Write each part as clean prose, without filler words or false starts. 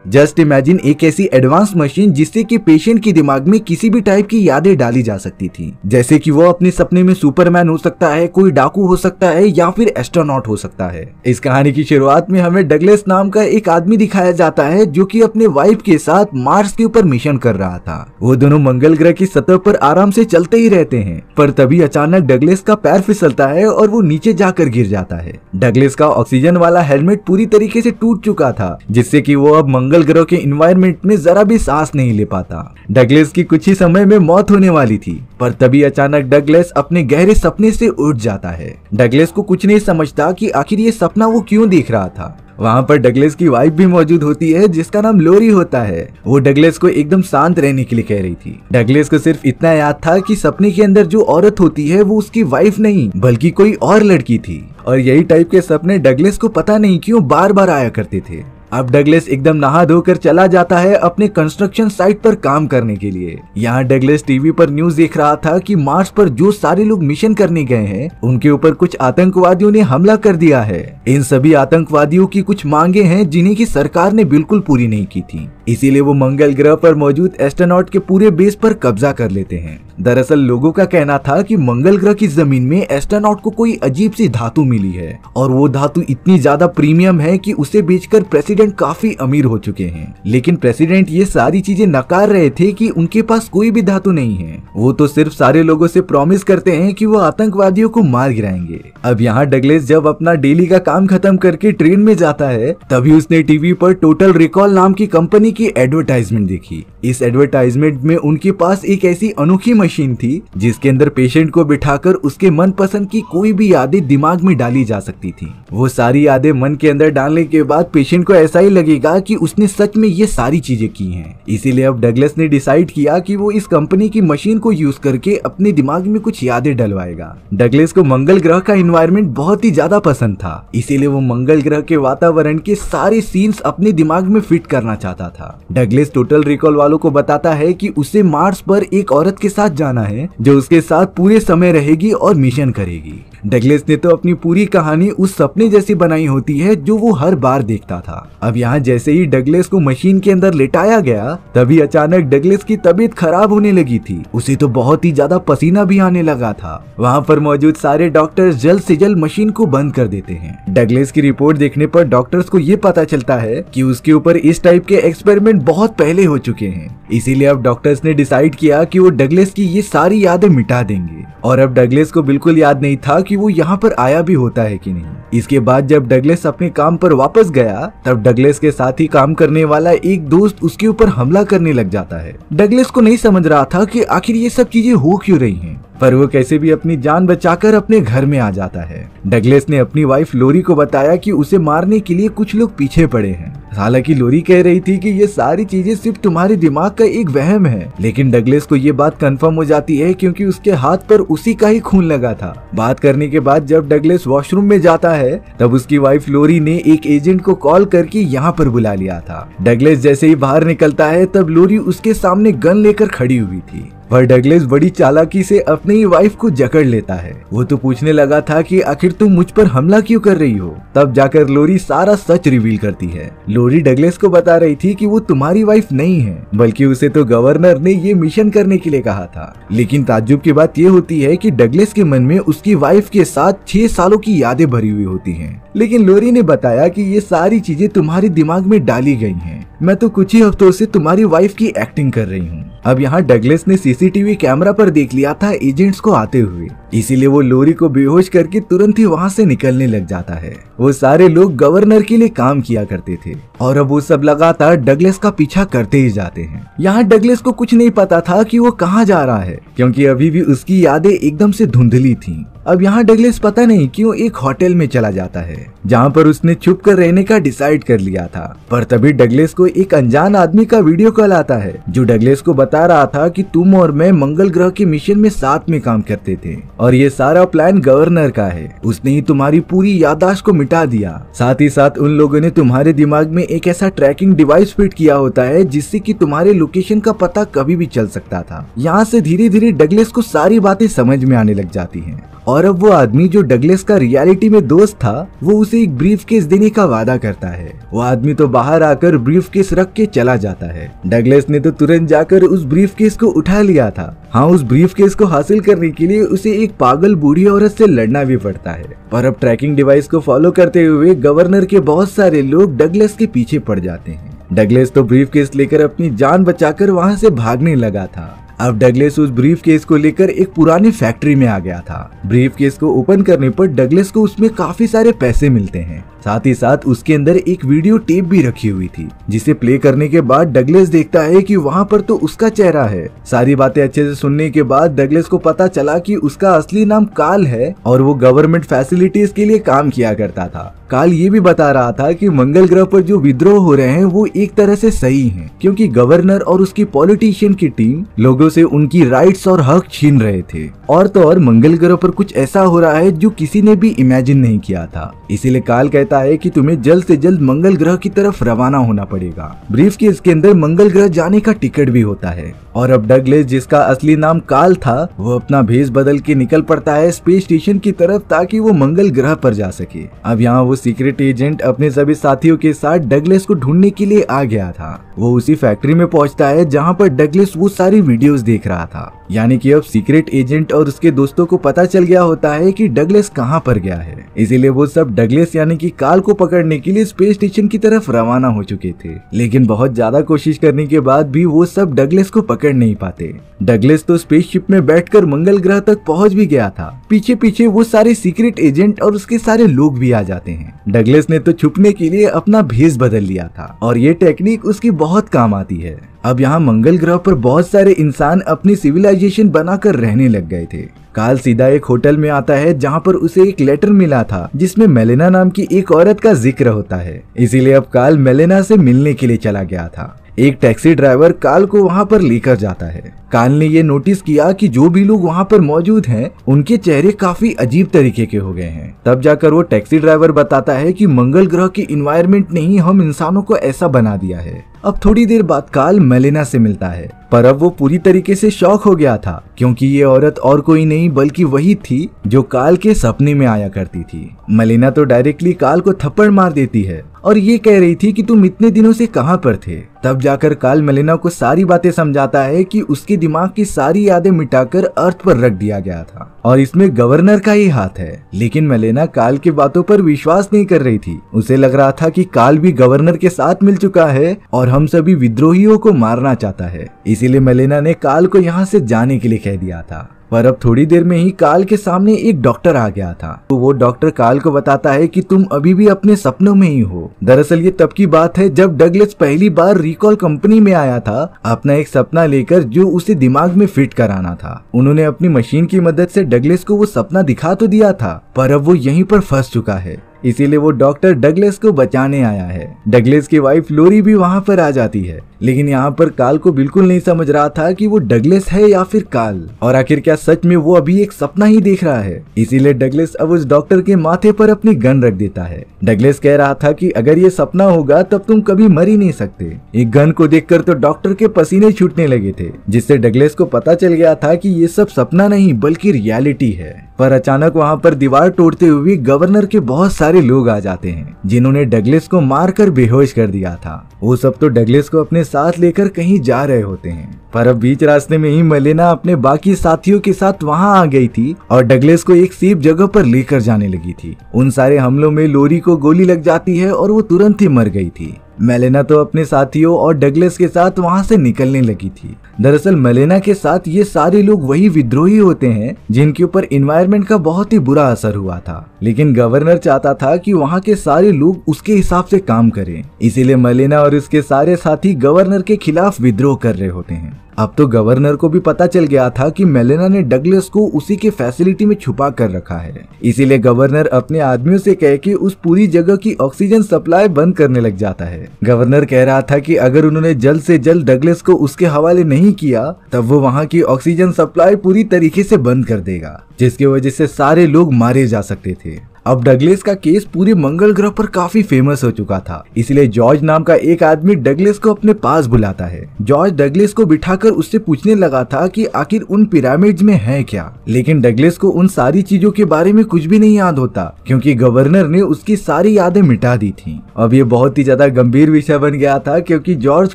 Just imagine एक ऐसी advance machine जिससे कि पेशेंट के दिमाग में किसी भी टाइप की यादें डाली जा सकती थी, जैसे कि वो अपने सपने में सुपरमैन हो सकता है, कोई डाकू हो सकता है या फिर एस्ट्रोनॉट हो सकता है। इस कहानी की शुरुआत में हमें डगलस नाम का एक आदमी दिखाया जाता है जो कि अपने वाइफ के साथ मार्स के ऊपर मिशन कर रहा था। वो दोनों मंगल ग्रह की सतह पर आराम से चलते ही रहते हैं, पर तभी अचानक डगलस का पैर फिसलता है और वो नीचे जाकर गिर जाता है। डगलस का ऑक्सीजन वाला हेलमेट पूरी तरीके से टूट चुका था, जिससे कि वो अब मंगल ग्रह के एनवायरनमेंट में जरा भी सांस नहीं ले पाता। डगलस की कुछ ही समय में मौत होने वाली थी, पर तभी अचानक डगलस अपने गहरे सपने से उठ जाता है। डगलस को कुछ नहीं समझता कि आखिर ये सपना वो क्यों देख रहा था। वहाँ पर डगलस की वाइफ भी मौजूद होती है जिसका नाम लोरी होता है। वो डगलस को एकदम शांत रहने के लिए कह रही थी। डगलस को सिर्फ इतना याद था कि सपने के अंदर जो औरत होती है वो उसकी वाइफ नहीं बल्कि कोई और लड़की थी, और यही टाइप के सपने डगलस को पता नहीं क्यों बार बार आया करते थे। अब डगलस एकदम नहा धोकर चला जाता है अपने कंस्ट्रक्शन साइट पर काम करने के लिए। यहाँ डगलस टीवी पर न्यूज देख रहा था कि मार्स पर जो सारे लोग मिशन करने गए हैं उनके ऊपर कुछ आतंकवादियों ने हमला कर दिया है। इन सभी आतंकवादियों की कुछ मांगे हैं जिन्हें की सरकार ने बिल्कुल पूरी नहीं की थी, इसीलिए वो मंगल ग्रह पर मौजूद एस्ट्रोनॉट के पूरे बेस पर कब्जा कर लेते हैं। दरअसल लोगों का कहना था कि मंगल ग्रह की जमीन में एस्ट्रोनॉट को कोई अजीब सी धातु मिली है, और वो धातु इतनी ज्यादा प्रीमियम है कि उसे बेचकर प्रेसिडेंट काफी अमीर हो चुके हैं। लेकिन प्रेसिडेंट ये सारी चीजें नकार रहे थे कि उनके पास कोई भी धातु नहीं है। वो तो सिर्फ सारे लोगों से प्रॉमिस करते हैं कि वो आतंकवादियों को मार गिराएंगे। अब यहाँ डगलस जब अपना डेली का काम खत्म करके ट्रेन में जाता है, तभी उसने टीवी पर टोटल रिकॉल नाम की कंपनी की एडवर्टाइजमेंट देखी। इस एडवर्टाइजमेंट में उनके पास एक ऐसी अनोखी मशीन थी जिसके अंदर पेशेंट को बिठाकर उसके मनपसंद की कोई भी यादें दिमाग में डाली जा सकती थी। वो सारी यादें मन के अंदर डालने के बाद पेशेंट को ऐसा ही लगेगा कि उसने सच में ये सारी चीजें की हैं। इसीलिए अब डगलस ने डिसाइड किया कि वो इस कंपनी की मशीन को यूज करके अपने दिमाग में कुछ यादें डलवाएगा। डगलस को मंगल ग्रह का एनवायरनमेंट बहुत ही ज्यादा पसंद था, इसीलिए वो मंगल ग्रह के वातावरण के सारे सीन्स अपने दिमाग में फिट करना चाहता था। डगलस टोटल रिकॉल वालों को बताता है कि उसे मार्स पर एक औरत के साथ जाना है जो उसके साथ पूरे समय रहेगी और मिशन करेगी। डगलस ने तो अपनी पूरी कहानी उस सपने जैसी बनाई होती है जो वो हर बार देखता था। अब यहाँ जैसे ही डगलस को मशीन के अंदर लेटाया गया, तभी अचानक डगलस की तबीयत खराब होने लगी थी। उसे तो बहुत ही ज्यादा पसीना भी आने लगा था। वहाँ पर मौजूद सारे डॉक्टर्स जल्द से जल्द मशीन को बंद कर देते हैं। डगलस की रिपोर्ट देखने पर डॉक्टर्स को ये पता चलता है कि उसके ऊपर इस टाइप के एक्सपेरिमेंट बहुत पहले हो चुके हैं। इसीलिए अब डॉक्टर्स ने डिसाइड किया कि वो डगलस की ये सारी यादें मिटा देंगे। और अब डगलस को बिल्कुल याद नहीं था कि वो यहाँ पर आया भी होता है कि नहीं। इसके बाद जब डगलस अपने काम पर वापस गया, तब डगलस के साथ ही काम करने वाला एक दोस्त उसके ऊपर हमला करने लग जाता है। डगलस को नहीं समझ रहा था कि आखिर ये सब चीजें हो क्यों रही हैं, पर वो कैसे भी अपनी जान बचाकर अपने घर में आ जाता है। डगलस ने अपनी वाइफ लोरी को बताया कि उसे मारने के लिए कुछ लोग पीछे पड़े हैं। हालांकि लोरी कह रही थी कि ये सारी चीजें सिर्फ तुम्हारे दिमाग का एक वहम है, लेकिन डगलस को ये बात कंफर्म हो जाती है क्योंकि उसके हाथ पर उसी का ही खून लगा था। बात करने के बाद जब डगलस वॉशरूम में जाता है, तब उसकी वाइफ लोरी ने एक एजेंट को कॉल करके यहाँ पर बुला लिया था। डगलस जैसे ही बाहर निकलता है, तब लोरी उसके सामने गन लेकर खड़ी हुई थी। पर डगलस बड़ी चालाकी से अपनी ही वाइफ को जकड़ लेता है। वो तो पूछने लगा था कि आखिर तुम मुझ पर हमला क्यों कर रही हो। तब जाकर लोरी सारा सच रिवील करती है। लोरी डगलस को बता रही थी कि वो तुम्हारी वाइफ नहीं है, बल्कि उसे तो गवर्नर ने ये मिशन करने के लिए कहा था। लेकिन ताज्जुब की बात ये होती है कि डगलस के मन में उसकी वाइफ के साथ 6 सालों की यादें भरी हुई होती हैं। लेकिन लोरी ने बताया कि ये सारी चीजें तुम्हारे दिमाग में डाली गई हैं। मैं तो कुछ ही हफ्तों से तुम्हारी वाइफ की एक्टिंग कर रही हूँ। अब यहाँ डगलस ने सीसीटीवी कैमरा पर देख लिया था एजेंट्स को आते हुए, इसीलिए वो लोरी को बेहोश करके तुरंत ही वहाँ से निकलने लग जाता है। वो सारे लोग गवर्नर के लिए काम किया करते थे और अब वो सब लगातार डगलस का पीछा करते ही जाते हैं। यहाँ डगलस को कुछ नहीं पता था कि वो कहाँ जा रहा है, क्योंकि अभी भी उसकी यादें एकदम से धुंधली थी। अब यहाँ डगलस पता नहीं क्यों एक होटल में चला जाता है, जहाँ पर उसने छुप कर रहने का डिसाइड कर लिया था। पर तभी डगलस को एक अनजान आदमी का वीडियो कॉल आता है, जो डगलस को बता रहा था कि तुम और मैं मंगल ग्रह के मिशन में साथ में काम करते थे और ये सारा प्लान गवर्नर का है। उसने ही तुम्हारी पूरी याददाश्त को मिटा दिया। साथ ही साथ उन लोगों ने तुम्हारे दिमाग में एक ऐसा ट्रैकिंग डिवाइस फिट किया होता है जिससे कि तुम्हारे लोकेशन का पता कभी भी चल सकता था। यहाँ से धीरे धीरे डगलस को सारी बातें समझ में आने लग जाती हैं और अब वो आदमी जो डगलस का रियलिटी में दोस्त था वो उसे एक ब्रीफ केस देने का वादा करता है। वो आदमी तो बाहर आकर ब्रीफ केस रख के चला जाता है। डगलस ने तो तुरंत जाकर उस ब्रीफ केस को उठा लिया था। हाँ, उस ब्रीफ केस को हासिल करने के लिए उसे एक पागल बूढ़ी औरत से लड़ना भी पड़ता है। पर अब ट्रैकिंग डिवाइस को फॉलो करते हुए गवर्नर के बहुत सारे लोग डगलस के पीछे पड़ जाते हैं। डगलस तो ब्रीफ केस लेकर अपनी जान बचाकर वहां से भागने लगा था। अब डगलस उस ब्रीफ केस को लेकर एक पुरानी फैक्ट्री में आ गया था। ब्रीफ केस को ओपन करने पर डगलस को उसमें काफी सारे पैसे मिलते हैं। साथ ही साथ उसके अंदर एक वीडियो टेप भी रखी हुई थी, जिसे प्ले करने के बाद डगलस देखता है कि वहाँ पर तो उसका चेहरा है। सारी बातें अच्छे से सुनने के बाद डगलस को पता चला कि उसका असली नाम काल है और वो गवर्नमेंट फैसिलिटीज के लिए काम किया करता था। काल ये भी बता रहा था कि मंगल ग्रह पर जो विद्रोह हो रहे हैं वो एक तरह से सही हैं, क्योंकि गवर्नर और उसकी पॉलिटिशियन की टीम लोगों से उनकी राइट्स और हक छीन रहे थे। और तो और मंगल ग्रह पर कुछ ऐसा हो रहा है जो किसी ने भी इमेजिन नहीं किया था। इसीलिए काल कहता है कि तुम्हें जल्द से जल्द मंगल ग्रह की तरफ रवाना होना पड़ेगा। ब्रीफ केस के अंदर मंगल ग्रह जाने का टिकट भी होता है। और अब डगलस, जिसका असली नाम काल था, वो अपना भेष बदल के निकल पड़ता है स्पेस स्टेशन की तरफ ताकि वो मंगल ग्रह पर जा सके। अब यहाँ वो सीक्रेट एजेंट अपने सभी साथियों के साथ डगलस को ढूंढने के लिए आ गया था। वो उसी फैक्ट्री में पहुंचता है जहाँ पर डगलस वो सारी वीडियोस देख रहा था। यानी कि अब सीक्रेट एजेंट और उसके दोस्तों को पता चल गया होता है कि डगलस कहाँ पर गया है। इसीलिए वो सब डगलस यानी कि काल को पकड़ने के लिए स्पेस स्टेशन की तरफ रवाना हो चुके थे। लेकिन बहुत ज्यादा कोशिश करने के बाद भी वो सब डगलस को पकड़ नहीं पाते। डगलस तो स्पेसशिप में बैठकर मंगल ग्रह तक पहुंच भी गया था। पीछे पीछे वो सारे सीक्रेट एजेंट और उसके सारे लोग भी आ जाते हैं। डगलस ने तो छुपने के लिए अपना भेष बदल लिया था और ये टेक्निक उसकी बहुत काम आती है। अब यहाँ मंगल ग्रह पर बहुत सारे इंसान अपनी सिविलाइजेशन बनाकर रहने लग गए थे। काल सीधा एक होटल में आता है जहाँ पर उसे एक लेटर मिला था जिसमें मेलेना नाम की एक औरत का जिक्र होता है। इसीलिए अब काल मेलेना से मिलने के लिए चला गया था। एक टैक्सी ड्राइवर काल को वहाँ पर लेकर जाता है। काल ने ये नोटिस किया कि जो भी लोग वहाँ पर मौजूद हैं उनके चेहरे काफी अजीब तरीके के हो गए हैं। तब जाकर वो टैक्सी ड्राइवर बताता है कि मंगल ग्रह की इन्वायरमेंट ने ही हम इंसानों को ऐसा बना दिया है। अब थोड़ी देर बाद काल मेलेना से मिलता है, पर अब वो पूरी तरीके से शॉक हो गया था क्योंकि ये औरत और कोई नहीं बल्कि वही थी जो काल के सपने में आया करती थी। मेलेना तो डायरेक्टली काल को थप्पड़ मार देती है और ये कह रही थी कि तुम इतने दिनों से कहां पर थे। तब जाकर काल मेलेना को सारी बातें समझाता है कि उसके दिमाग की सारी यादें मिटाकर अर्थ पर रख दिया गया था और इसमें गवर्नर का ही हाथ है। लेकिन मेलेना काल की बातों पर विश्वास नहीं कर रही थी। उसे लग रहा था कि काल भी गवर्नर के साथ मिल चुका है और हम सभी विद्रोहियों को मारना चाहता है। इसीलिए मेलेना ने काल को यहाँ से जाने के लिए कह दिया था। पर अब थोड़ी देर में ही काल के सामने एक डॉक्टर आ गया था। तो वो डॉक्टर काल को बताता है कि तुम अभी भी अपने सपनों में ही हो। दरअसल ये तब की बात है जब डगलस पहली बार रिकॉल कंपनी में आया था अपना एक सपना लेकर जो उसे दिमाग में फिट कराना था। उन्होंने अपनी मशीन की मदद से डगलस को वो सपना दिखा तो दिया था, पर अब वो यहीं पर फंस चुका है। इसीलिए वो डॉक्टर डगलस को बचाने आया है। डगलस की वाइफ लोरी भी वहाँ पर आ जाती है, लेकिन यहाँ पर काल को बिल्कुल नहीं समझ रहा था कि वो डगलस है या फिर काल, और आखिर क्या सच में वो अभी एक सपना ही देख रहा है। इसीलिए डगलस अब उस डॉक्टर के माथे पर अपनी गन रख देता है। डगलस कह रहा था कि अगर ये सपना होगा तब तुम कभी मर ही नहीं सकते। एक गन को देखकर तो डॉक्टर के पसीने छूटने लगे थे, जिससे डगलस को पता चल गया था कि ये सब सपना नहीं बल्कि रियलिटी है। पर अचानक वहाँ पर दीवार तोड़ते हुए गवर्नर के बहुत सारे लोग आ जाते हैं जिन्होंने डगलस को मारकर बेहोश कर दिया था। वो सब तो डगलस को अपने साथ लेकर कहीं जा रहे होते हैं, पर अब बीच रास्ते में ही मेलेना अपने बाकी साथियों के साथ वहां आ गई थी और डगलस को एक सेफ जगह पर लेकर जाने लगी थी। उन सारे हमलों में लोरी को गोली लग जाती है और वो तुरंत ही मर गई थी। मेलेना तो अपने साथियों और डगलस के साथ वहां से निकलने लगी थी। दरअसल मेलेना के साथ ये सारे लोग वही विद्रोही होते हैं जिनके ऊपर एनवायरनमेंट का बहुत ही बुरा असर हुआ था, लेकिन गवर्नर चाहता था कि वहां के सारे लोग उसके हिसाब से काम करें। इसीलिए मेलेना और उसके सारे साथी गवर्नर के खिलाफ विद्रोह कर रहे होते हैं। अब तो गवर्नर को भी पता चल गया था कि मेलेना ने डगलस को उसी के फैसिलिटी में छुपा कर रखा है। इसीलिए गवर्नर अपने आदमियों से कह के उस पूरी जगह की ऑक्सीजन सप्लाई बंद करने लग जाता है। गवर्नर कह रहा था कि अगर उन्होंने जल्द से जल्द डगलस को उसके हवाले नहीं किया तब वो वहाँ की ऑक्सीजन सप्लाई पूरी तरीके से बंद कर देगा, जिसकी वजह से सारे लोग मारे जा सकते थे। अब डगलस का केस पूरे मंगल ग्रह पर काफी फेमस हो चुका था, इसलिए जॉर्ज नाम का एक आदमी डगलस को अपने पास बुलाता है। जॉर्ज डगलस को बिठाकर उससे पूछने लगा था कि आखिर उन पिरामिड्स में है क्या, लेकिन डगलस को उन सारी चीजों के बारे में कुछ भी नहीं याद होता क्योंकि गवर्नर ने उसकी सारी यादें मिटा दी थी। अब ये बहुत ही ज्यादा गंभीर विषय बन गया था क्योंकि जॉर्ज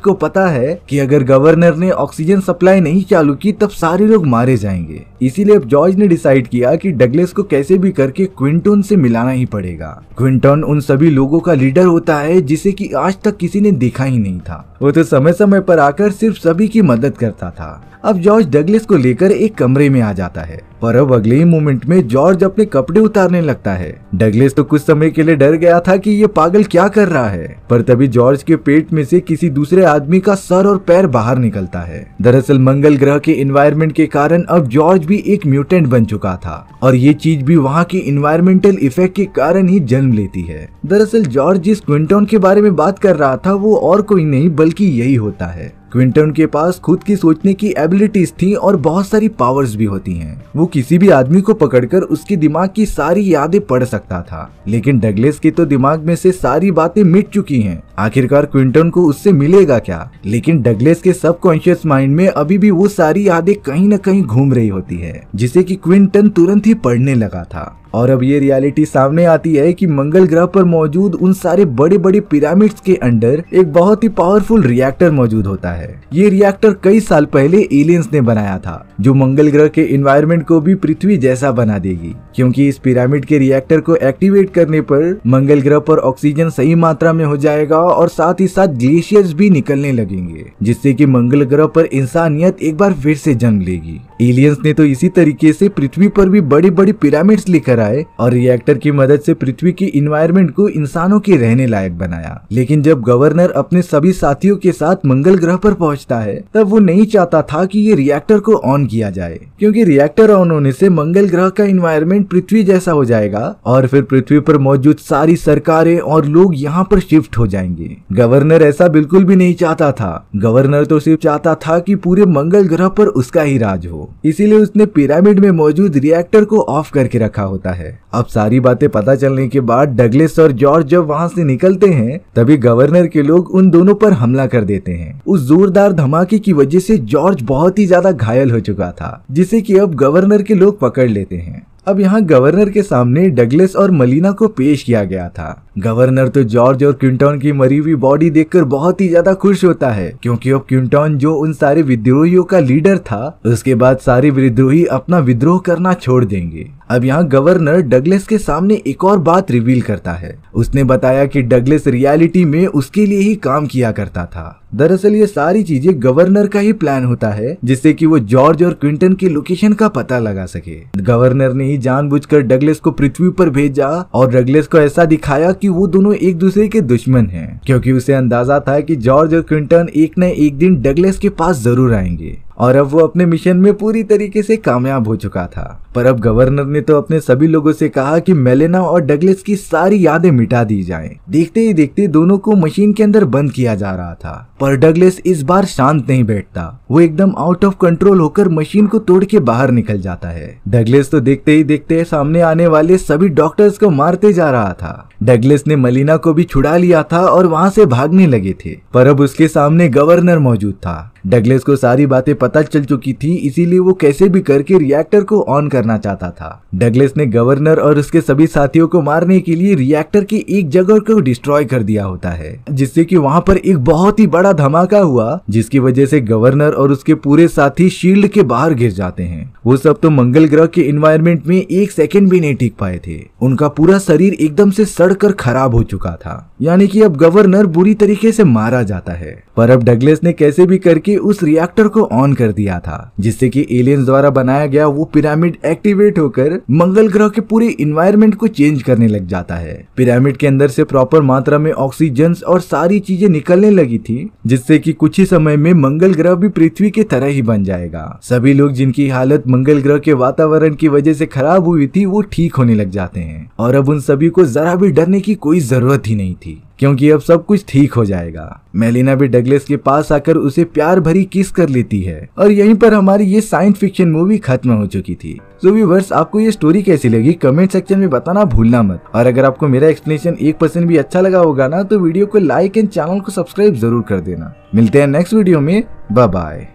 को पता है कि अगर गवर्नर ने ऑक्सीजन सप्लाई नहीं चालू की तब सारे लोग मारे जाएंगे। इसीलिए अब जॉर्ज ने डिसाइड किया कि डगलस को कैसे भी करके क्विंटन से मिलाना ही पड़ेगा। क्विंटन उन सभी लोगों का लीडर होता है जिसे कि आज तक किसी ने देखा ही नहीं था। वो तो समय समय पर आकर सिर्फ सभी की मदद करता था। अब जॉर्ज डगलस को लेकर एक कमरे में आ जाता है, पर अब अगले ही मोमेंट में जॉर्ज अपने कपड़े उतारने लगता है। डगलस तो कुछ समय के लिए डर गया था कि ये पागल क्या कर रहा है, पर तभी जॉर्ज के पेट में से किसी दूसरे आदमी का सर और पैर बाहर निकलता है। दरअसल मंगल ग्रह के एनवायरनमेंट के कारण अब जॉर्ज भी एक म्यूटेंट बन चुका था और ये चीज भी वहाँ के एनवायरमेंटल इफेक्ट के कारण ही जन्म लेती है। दरअसल जॉर्ज जिस क्विंटन के बारे में बात कर रहा था वो और कोई नहीं बल्कि यही होता है। क्विंटन के पास खुद की सोचने की एबिलिटीज थी और बहुत सारी पावर्स भी होती हैं। वो किसी भी आदमी को पकड़कर उसके दिमाग की सारी यादें पढ़ सकता था, लेकिन डगलस के तो दिमाग में से सारी बातें मिट चुकी हैं। आखिरकार क्विंटन को उससे मिलेगा क्या? लेकिन डगलस के सबकॉन्शियस माइंड में अभी भी वो सारी यादें कहीं न कहीं घूम रही होती है, जिसे कि क्विंटन तुरंत ही पढ़ने लगा था। और अब ये रियलिटी सामने आती है कि मंगल ग्रह पर मौजूद उन सारे बड़े बड़े पिरामिड्स के अंदर एक बहुत ही पावरफुल रिएक्टर मौजूद होता है। ये रिएक्टर कई साल पहले एलियंस ने बनाया था, जो मंगल ग्रह के एनवायरनमेंट को भी पृथ्वी जैसा बना देगी, क्योंकि इस पिरामिड के रिएक्टर को एक्टिवेट करने पर मंगल ग्रह पर ऑक्सीजन सही मात्रा में हो जाएगा और साथ ही साथ ग्लेशियर्स भी निकलने लगेंगे, जिससे कि मंगल ग्रह पर इंसानियत एक बार फिर से जन्म लेगी। एलियंस ने तो इसी तरीके से पृथ्वी पर भी बड़ी बड़ी पिरामिड्स लेकर आए और रिएक्टर की मदद से पृथ्वी की एनवायरनमेंट को इंसानों के रहने लायक बनाया। लेकिन जब गवर्नर अपने सभी साथियों के साथ मंगल ग्रह पर पहुंचता है तब वो नहीं चाहता था कि ये रिएक्टर को ऑन किया जाए, क्योंकि रिएक्टर ऑन होने से मंगल ग्रह का एनवायरनमेंट पृथ्वी जैसा हो जाएगा और फिर पृथ्वी पर मौजूद सारी सरकारें और लोग यहाँ पर शिफ्ट हो जाएंगे। गवर्नर ऐसा बिल्कुल भी नहीं चाहता था। गवर्नर तो सिर्फ चाहता था कि पूरे मंगल ग्रह पर उसका ही राज हो, इसीलिए उसने पिरामिड में मौजूद रिएक्टर को ऑफ करके रखा होता है। अब सारी बातें पता चलने के बाद डगलस और जॉर्ज जब वहाँ से निकलते हैं तभी गवर्नर के लोग उन दोनों पर हमला कर देते हैं। उस जोरदार धमाके की वजह से जॉर्ज बहुत ही ज्यादा घायल हो चुका था, जिसे कि अब गवर्नर के लोग पकड़ लेते हैं। अब यहाँ गवर्नर के सामने डगलस और मलीना को पेश किया गया था। गवर्नर तो जॉर्ज और क्विंटन की मरी हुई बॉडी देखकर बहुत ही ज्यादा खुश होता है, क्योंकि अब क्विंटन जो उन सारे विद्रोहियों का लीडर था, उसके बाद सारे विद्रोही अपना विद्रोह करना छोड़ देंगे। अब यहाँ गवर्नर डगलस के सामने एक और बात रिवील करता है। उसने बताया कि डगलस रियलिटी में उसके लिए ही काम किया करता था। दरअसल ये सारी चीजें गवर्नर का ही प्लान होता है, जिससे कि वो जॉर्ज और क्विंटन की लोकेशन का पता लगा सके। गवर्नर ने ही जानबूझकर डगलस को पृथ्वी पर भेजा और डगलस को ऐसा दिखाया कि वो दोनों एक दूसरे के दुश्मन हैं, क्योंकि उसे अंदाजा था कि जॉर्ज और क्विंटन एक न एक दिन डगलस के पास जरूर आएंगे। और अब वो अपने मिशन में पूरी तरीके से कामयाब हो चुका था। पर अब गवर्नर ने तो अपने सभी लोगों से कहा कि मेलेना और डगलस की सारी यादें मिटा दी जाएं। देखते ही देखते दोनों को मशीन के अंदर बंद किया जा रहा था, पर डगलस इस बार शांत नहीं बैठता। वो एकदम आउट ऑफ कंट्रोल होकर मशीन को तोड़ के बाहर निकल जाता है। डगलस तो देखते ही देखते सामने आने वाले सभी डॉक्टर्स को मारते जा रहा था। डगलस ने मलीना को भी छुड़ा लिया था और वहाँ से भागने लगे थे, पर अब उसके सामने गवर्नर मौजूद था। डगलस को सारी बातें पता चल चुकी थी, इसीलिए वो कैसे भी करके रिएक्टर को ऑन करना चाहता था। डगलस ने गवर्नर और उसके सभी साथियों को मारने के लिए रिएक्टर की एक जगह को डिस्ट्रॉय कर दिया होता है, जिससे कि वहाँ पर एक बहुत ही बड़ा धमाका हुआ, जिसकी वजह से गवर्नर और उसके पूरे साथी शील्ड के बाहर गिर जाते हैं। वो सब तो मंगल ग्रह के एनवायरनमेंट में एक सेकंड भी नहीं टिक पाए थे। उनका पूरा शरीर एकदम से सड़कर खराब हो चुका था, यानी कि अब गवर्नर बुरी तरीके से मारा जाता है। पर अब डगलस ने कैसे भी करके उस रिएक्टर को ऑन कर दिया था, जिससे कि एलियंस द्वारा बनाया गया वो पिरामिड एक्टिवेट होकर मंगल ग्रह के पूरे एनवायरनमेंट को चेंज करने लग जाता है। पिरामिड के अंदर से प्रॉपर मात्रा में ऑक्सीजन और सारी चीजें निकलने लगी थी, जिससे कि कुछ ही समय में मंगल ग्रह भी पृथ्वी की तरह ही बन जाएगा। सभी लोग जिनकी हालत मंगल ग्रह के वातावरण की वजह से खराब हुई थी वो ठीक होने लग जाते हैं, और अब उन सभी को जरा भी डरने की कोई जरूरत ही नहीं थी, क्योंकि अब सब कुछ ठीक हो जाएगा। मेलिना भी डगलस के पास आकर उसे प्यार भरी किस कर लेती है और यहीं पर हमारी ये साइंस फिक्शन मूवी खत्म हो चुकी थी। सो व्यूअर्स, आपको ये स्टोरी कैसी लगी कमेंट सेक्शन में बताना भूलना मत। और अगर आपको मेरा एक्सप्लेनेशन 1% भी अच्छा लगा होगा ना तो वीडियो को लाइक एंड चैनल को सब्सक्राइब जरूर कर देना। मिलते हैं नेक्स्ट वीडियो में, बाय बाय।